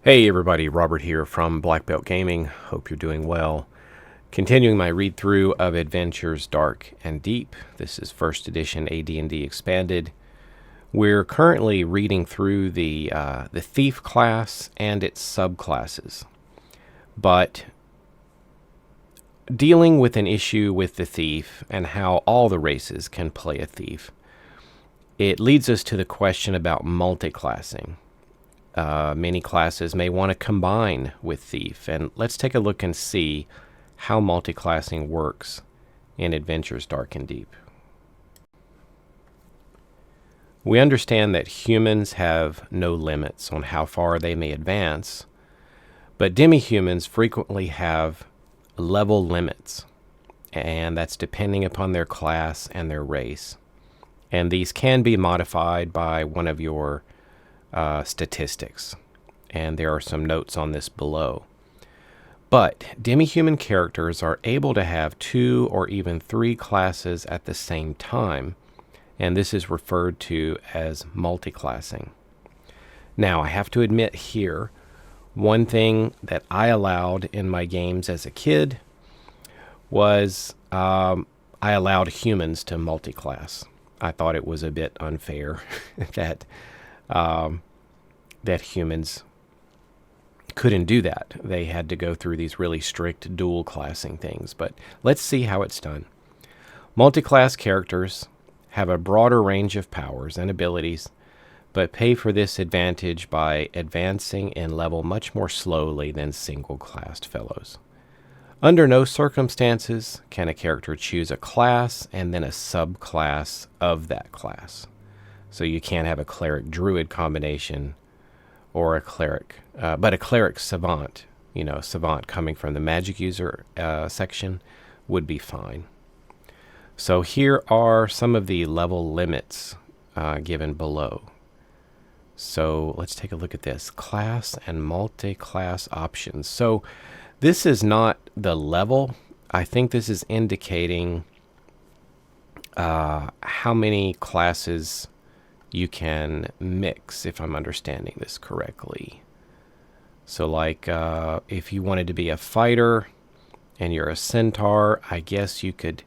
Hey everybody, Robert here from blackbeltgaming. Hope you're doing well. Continuing my read through of Adventures Dark and Deep. This is first edition AD&D Expanded. We're currently reading through the Thief class and its subclasses. But dealing with an issue with the Thief and how all the races can play a Thief, it leads us to the question about multiclassing. Many classes may want to combine with Thief, and let's take a look and see how multiclassing works in Adventures Dark and Deep. We understand that humans have no limits on how far they may advance, but demi-humans frequently have level limits, and that's depending upon their class and their race. And these can be modified by one of your statistics, and there are some notes on this below. But demi-human characters are able to have 2 or even 3 classes at the same time, and this is referred to as multiclassing. Now, I have to admit here, one thing that I allowed in my games as a kid was I allowed humans to multiclass. I thought it was a bit unfair that humans couldn't do that. They had to go through these really strict dual classing things. But let's see how it's done. Multiclass characters have a broader range of powers and abilities, but pay for this advantage by advancing in level much more slowly than single-classed fellows. Under no circumstances can a character choose a class and then a subclass of that class. So you can't have a cleric-druid combination or a cleric, but a cleric savant, savant coming from the magic user section would be fine. So here are some of the level limits given below. So let's take a look at this. Class and multi-class options. So this is not the level. I think this is indicating how many classes you can mix, if I'm understanding this correctly. So like if you wanted to be a fighter and you're a centaur, I guess you could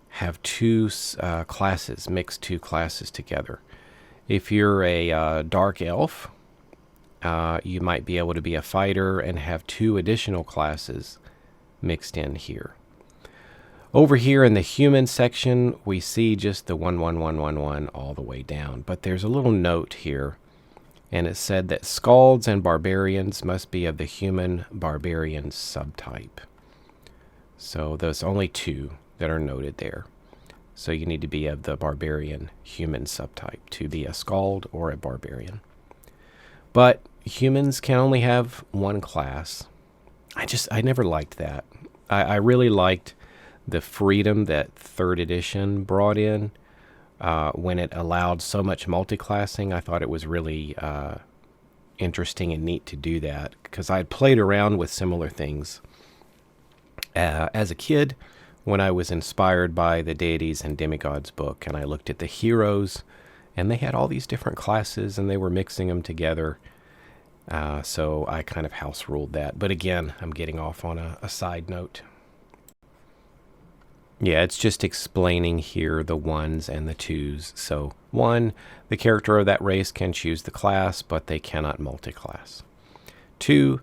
have 2 classes, mix 2 classes together. If you're a dark elf, you might be able to be a fighter and have 2 additional classes mixed in here. Over here in the human section, we see just the 1, 1, 1, 1, 1 all the way down. But there's a little note here, and it said that Scalds and Barbarians must be of the human barbarian subtype. So there's only 2 that are noted there. So you need to be of the barbarian human subtype to be a Scald or a barbarian. But humans can only have 1 class. I never liked that. I really liked the freedom that 3rd edition brought in when it allowed so much multiclassing. I thought it was really interesting and neat to do that, because I had played around with similar things as a kid when I was inspired by the Deities and Demigods book, and I looked at the heroes, and they had all these different classes, and they were mixing them together. So I kind of house ruled that. But again, I'm getting off on a side note. Yeah, it's just explaining here the 1s and the 2s. So 1, the character of that race can choose the class, but they cannot multiclass. 2,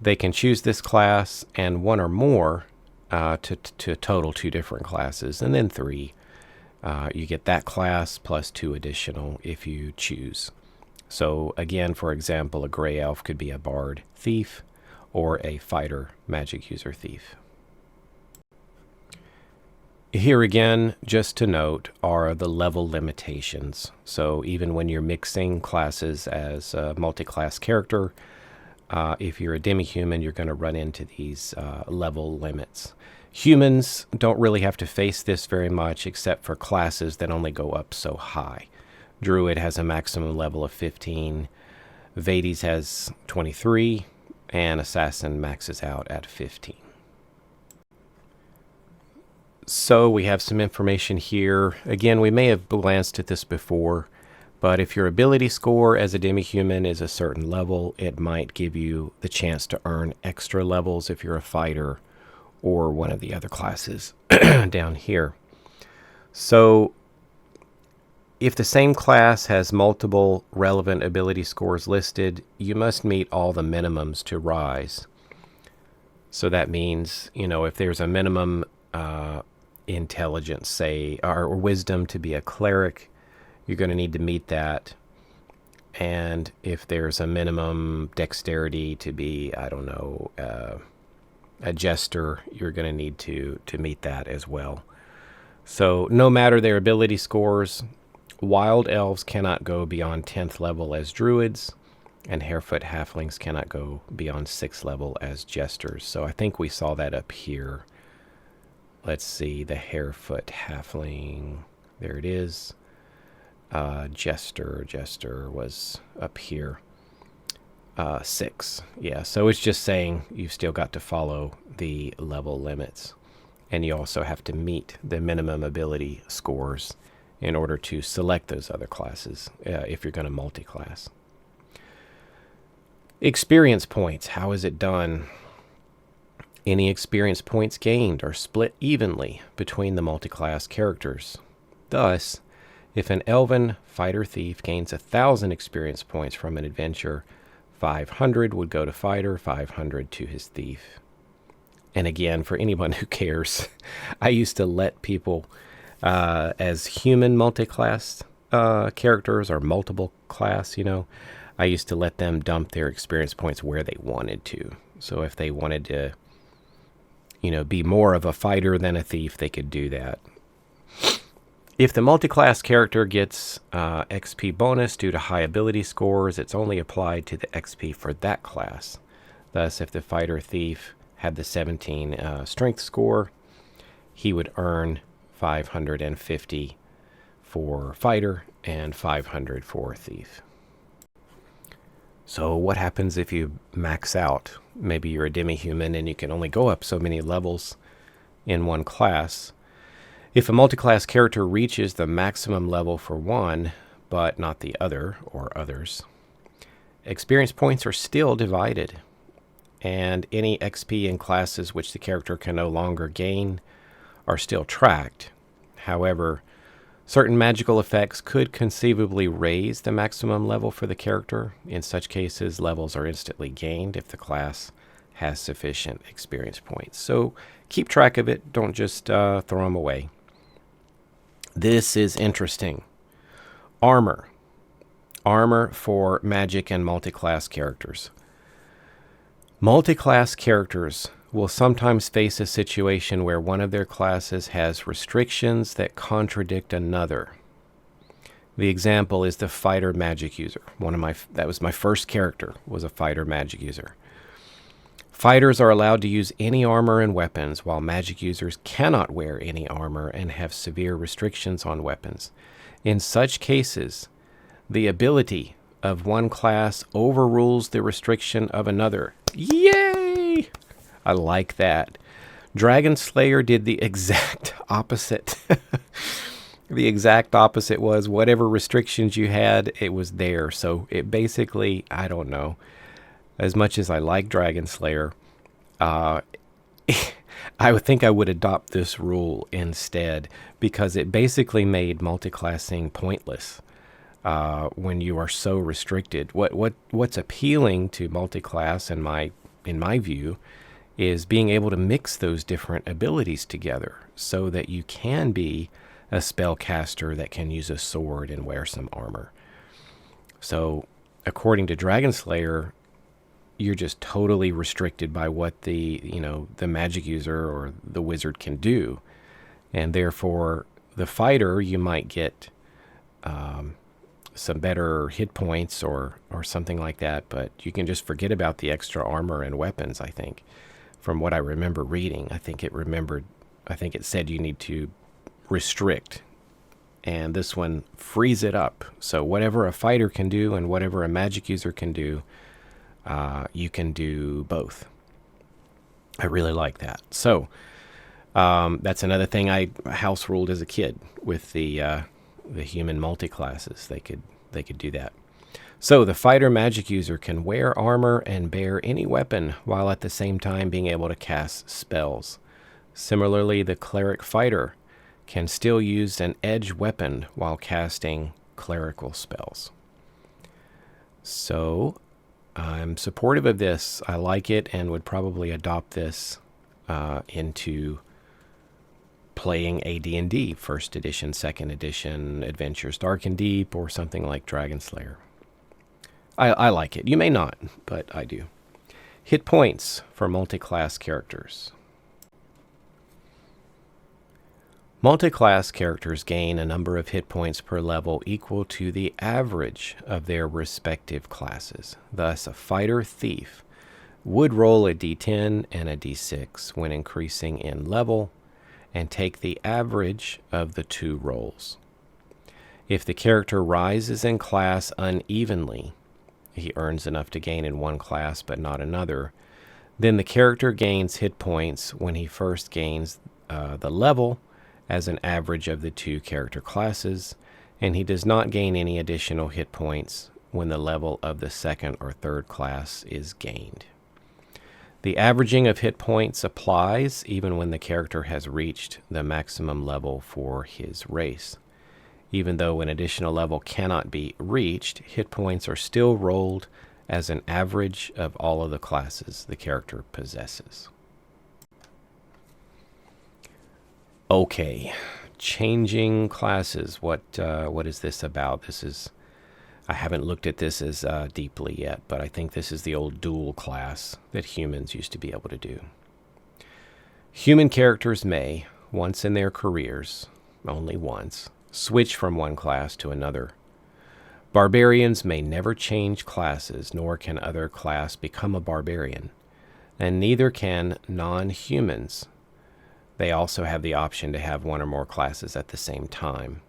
they can choose this class and 1 or more to total 2 different classes. And then 3, you get that class plus 2 additional if you choose. So again, for example, a gray elf could be a bard thief or a fighter magic user thief. Here again, just to note, are the level limitations. So even when you're mixing classes as a multi-class character, if you're a demi-human, you're going to run into these level limits. Humans don't really have to face this very much, except for classes that only go up so high. Druid has a maximum level of 15, Vades has 23, and Assassin maxes out at 15. So we have some information here. Again, we may have glanced at this before, But if your ability score as a demi-human is a certain level, it might give you the chance to earn extra levels if you're a fighter or one of the other classes down here. So if the same class has multiple relevant ability scores listed, you must meet all the minimums to rise. So that means, if there's a minimum intelligence, say, or wisdom to be a cleric, you're going to need to meet that. And if there's a minimum dexterity to be, a jester, you're going to need to meet that as well. So no matter their ability scores, wild elves cannot go beyond 10th level as druids, and harefoot halflings cannot go beyond 6th level as jesters. So I think we saw that up here. Let's see, the harefoot halfling, there it is. Jester was up here. 6. Yeah, so it's just saying you've still got to follow the level limits. And you also have to meet the minimum ability scores in order to select those other classes if you're going to multi-class. Experience points. How is it done? Any experience points gained are split evenly between the multi-class characters. Thus, if an elven fighter thief gains 1,000 experience points from an adventure, 500 would go to fighter, 500 to his thief. And again, for anyone who cares, I used to let people, as human multi-class characters or multiple class, I used to let them dump their experience points where they wanted to. So if they wanted to, be more of a fighter than a thief, they could do that. If the multi-class character gets XP bonus due to high ability scores, it's only applied to the XP for that class. Thus, if the fighter thief had the 17 strength score, he would earn 550 for fighter and 500 for thief. So what happens if you max out? Maybe you're a demi-human and you can only go up so many levels in one class. If a multi-class character reaches the maximum level for one, but not the other or others, experience points are still divided, and any XP in classes which the character can no longer gain are still tracked. However, certain magical effects could conceivably raise the maximum level for the character. In such cases, levels are instantly gained if the class has sufficient experience points. So keep track of it. Don't just throw them away. This is interesting. Armor. Armor for magic and multi-class characters. Multi-class characters will sometimes face a situation where one of their classes has restrictions that contradict another. The example is the fighter magic user. That was my first character, was a fighter magic user. Fighters are allowed to use any armor and weapons, while magic users cannot wear any armor and have severe restrictions on weapons. In such cases, the ability of one class overrules the restriction of another. Yay! I like that. Dragon Slayer did the exact opposite. The exact opposite was whatever restrictions you had, it was there. So it basically, I don't know, as much as I like Dragon Slayer, I would think I would adopt this rule instead, because it basically made multi-classing pointless when you are so restricted. What's appealing to multi-class in my view is being able to mix those different abilities together so that you can be a spellcaster that can use a sword and wear some armor. So according to Dragon Slayer, you're just totally restricted by what the magic user or the wizard can do. And therefore, the fighter, you might get some better hit points or something like that, but you can just forget about the extra armor and weapons, I think. From what I remember reading, I think it said you need to restrict. And this one frees it up. So whatever a fighter can do and whatever a magic user can do, you can do both. I really like that. So that's another thing I house ruled as a kid with the human multi-classes. They could they could do that. So the fighter magic user can wear armor and bear any weapon while at the same time being able to cast spells. Similarly, the cleric fighter can still use an edge weapon while casting clerical spells. So I'm supportive of this. I like it and would probably adopt this into playing AD&D, 1st edition, 2nd edition, Adventures Dark and Deep, or something like Dragon Slayer. I like it. You may not, but I do. Hit points for multi-class characters. Multi-class characters gain a number of hit points per level equal to the average of their respective classes. Thus, a fighter-thief would roll a d10 and a d6 when increasing in level and take the average of the 2 rolls. If the character rises in class unevenly, he earns enough to gain in one class but not another, then the character gains hit points when he first gains the level as an average of the 2 character classes, and he does not gain any additional hit points when the level of the 2nd or 3rd class is gained. The averaging of hit points applies even when the character has reached the maximum level for his race. Even though an additional level cannot be reached, hit points are still rolled as an average of all of the classes the character possesses. Okay, changing classes. What is this about? I haven't looked at this as deeply yet, but I think this is the old dual class that humans used to be able to do. Human characters may, once in their careers, only once, switch from one class to another. Barbarians may never change classes, nor can other class become a barbarian, and neither can non-humans. They also have the option to have one or more classes at the same time.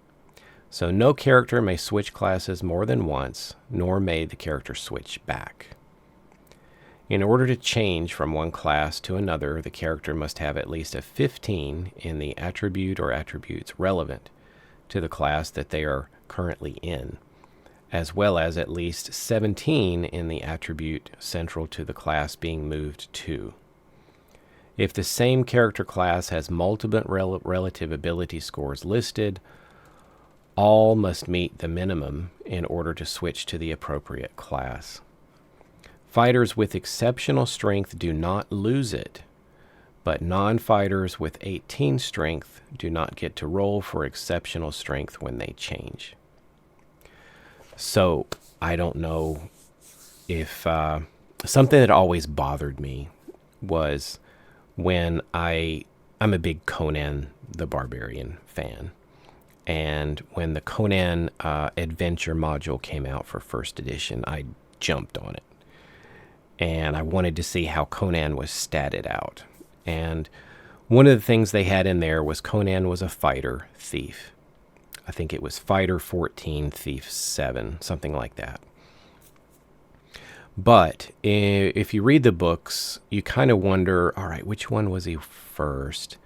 So no character may switch classes more than once, nor may the character switch back. In order to change from one class to another, the character must have at least a 15 in the attribute or attributes relevant to the class that they are currently in, as well as at least 17 in the attribute central to the class being moved to. If the same character class has multiple relative ability scores listed, all must meet the minimum in order to switch to the appropriate class. Fighters with exceptional strength do not lose it, but non-fighters with 18 strength do not get to roll for exceptional strength when they change. So, I don't know if something that always bothered me was when I'm a big Conan the Barbarian fan. And when the Conan Adventure module came out for 1st edition, I jumped on it. And I wanted to see how Conan was statted out. And one of the things they had in there was Conan was a fighter thief. I think it was fighter 14, thief 7, something like that. But if you read the books, you kind of wonder, all right, which one was he first?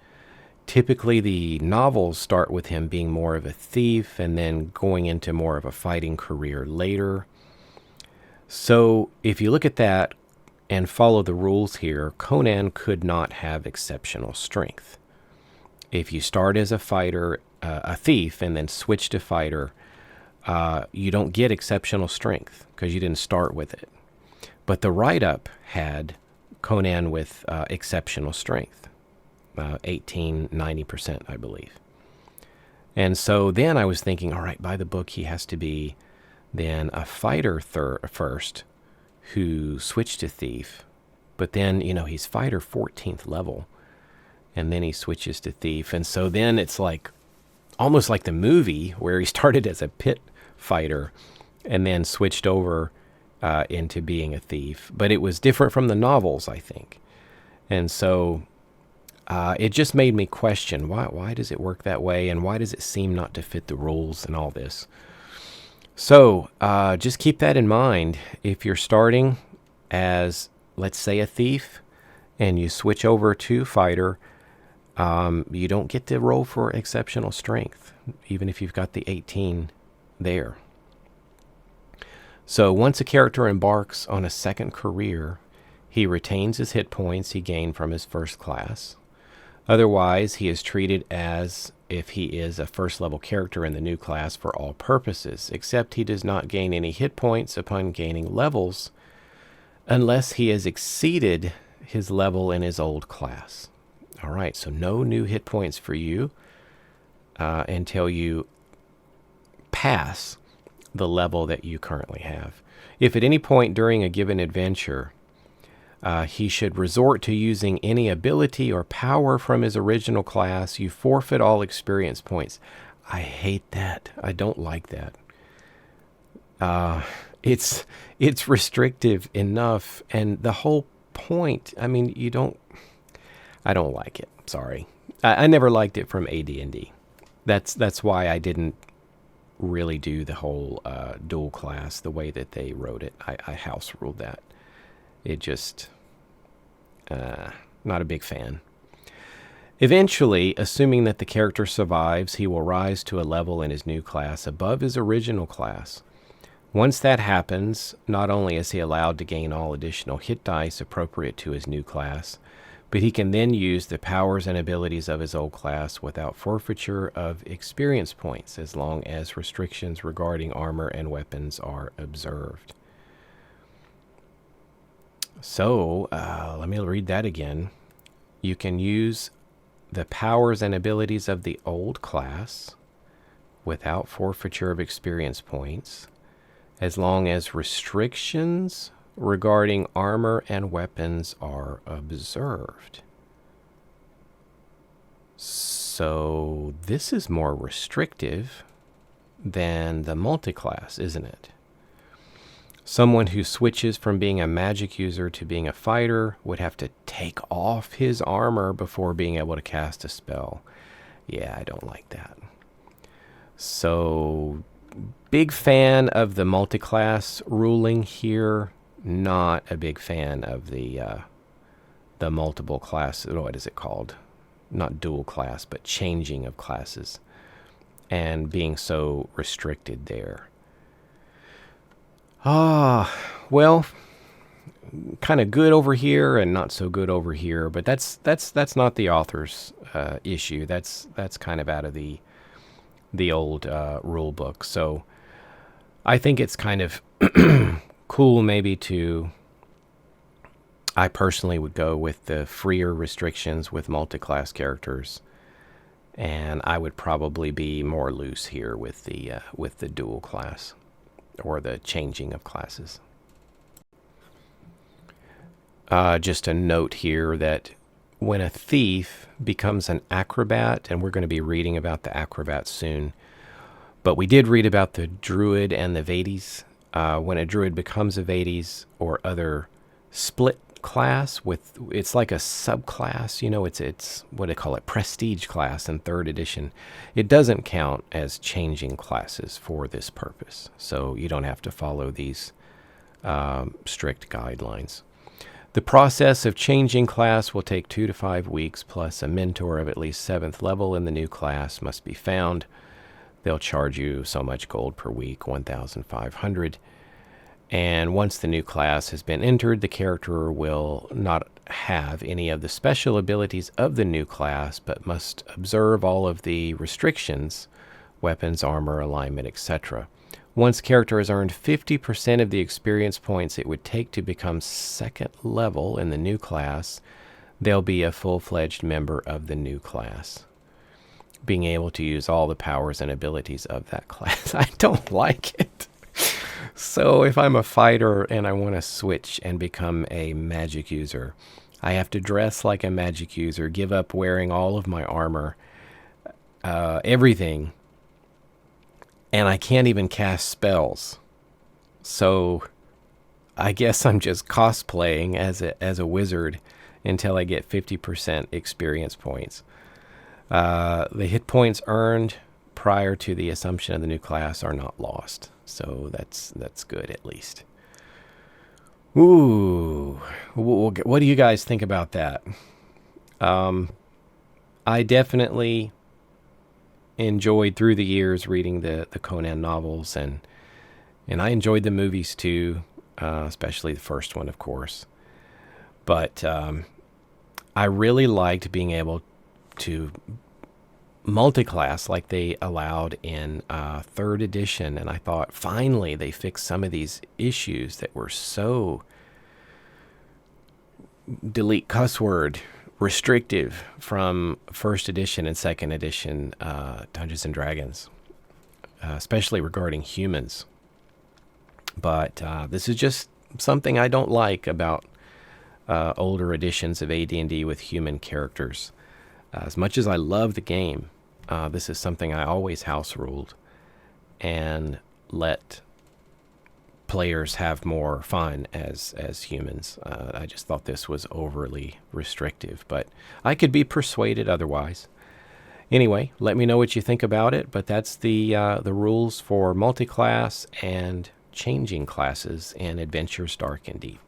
Typically, the novels start with him being more of a thief and then going into more of a fighting career later. So if you look at that and follow the rules here, Conan could not have exceptional strength. If you start as a fighter, a thief, and then switch to fighter, you don't get exceptional strength because you didn't start with it. But the write-up had Conan with exceptional strength, 18, 90%, I believe. And so then I was thinking, all right, by the book, he has to be then a fighter first who switched to thief. But then, he's fighter 14th level, and then he switches to thief. And so then it's like almost like the movie where he started as a pit fighter and then switched over into being a thief. But it was different from the novels, I think. And so it just made me question, why does it work that way? And why does it seem not to fit the rules and all this? So just keep that in mind. If you're starting as, let's say, a thief, and you switch over to fighter, you don't get to roll for exceptional strength, even if you've got the 18 there. So once a character embarks on a second career, he retains his hit points he gained from his first class. Otherwise, he is treated as if he is a first-level character in the new class for all purposes, except he does not gain any hit points upon gaining levels unless he has exceeded his level in his old class. All right, so no new hit points for you until you pass the level that you currently have. If at any point during a given adventure, he should resort to using any ability or power from his original class, you forfeit all experience points. I hate that. I don't like that. It's restrictive enough, and the whole point, I mean, I don't like it. Sorry. I never liked it from AD&D. That's why I didn't really do the whole dual class the way that they wrote it. I house ruled that. It just, not a big fan. Eventually, assuming that the character survives, he will rise to a level in his new class above his original class. Once that happens, not only is he allowed to gain all additional hit dice appropriate to his new class, but he can then use the powers and abilities of his old class without forfeiture of experience points, as long as restrictions regarding armor and weapons are observed. So, let me read that again. You can use the powers and abilities of the old class without forfeiture of experience points, as long as restrictions regarding armor and weapons are observed. So this is more restrictive than the multi-class, isn't it? Someone who switches from being a magic user to being a fighter would have to take off his armor before being able to cast a spell. Yeah, I don't like that. So, big fan of the multi-class ruling here. Not a big fan of the multiple class. What is it called? Not dual class, but changing of classes, and being so restricted there. Well, kind of good over here and not so good over here, but that's not the author's issue. That's kind of out of the old rule book. So I think it's kind of cool maybe I personally would go with the freer restrictions with multi-class characters, and I would probably be more loose here with the dual class or the changing of classes. Just a note here that when a thief becomes an acrobat, and we're going to be reading about the acrobats soon, but we did read about the druid and the Vades. When a druid becomes a Vades or other split class it's like a subclass, it's what do they call it, prestige class in 3rd edition. It doesn't count as changing classes for this purpose, so you don't have to follow these strict guidelines. The process of changing class will take 2 to 5 weeks, plus a mentor of at least 7th level in the new class must be found. They'll charge you so much gold per week, 1,500. And once the new class has been entered, the character will not have any of the special abilities of the new class, but must observe all of the restrictions, weapons, armor, alignment, etc. Once character has earned 50% of the experience points it would take to become 2nd level in the new class, they'll be a full-fledged member of the new class, being able to use all the powers and abilities of that class. I don't like it. So if I'm a fighter and I want to switch and become a magic user, I have to dress like a magic user, give up wearing all of my armor, everything, and I can't even cast spells. So I guess I'm just cosplaying as a wizard until I get 50% experience points. The hit points earned prior to the assumption of the new class are not lost. So that's good, at least. Ooh, what do you guys think about that? I definitely enjoyed through the years reading the Conan novels, and And I enjoyed the movies too, especially the first one, of course. But I really liked being able to multi-class like they allowed in third edition, and I thought finally they fixed some of these issues that were so, delete cuss word, restrictive from first edition and second edition Dungeons and Dragons, especially regarding humans. But this is just something I don't like about older editions of AD&D with human characters. As much as I love the game, this is something I always house ruled and let players have more fun as humans. I just thought this was overly restrictive, but I could be persuaded otherwise. Anyway, let me know what you think about it, but that's the rules for multi-class and changing classes in Adventures Dark and Deep.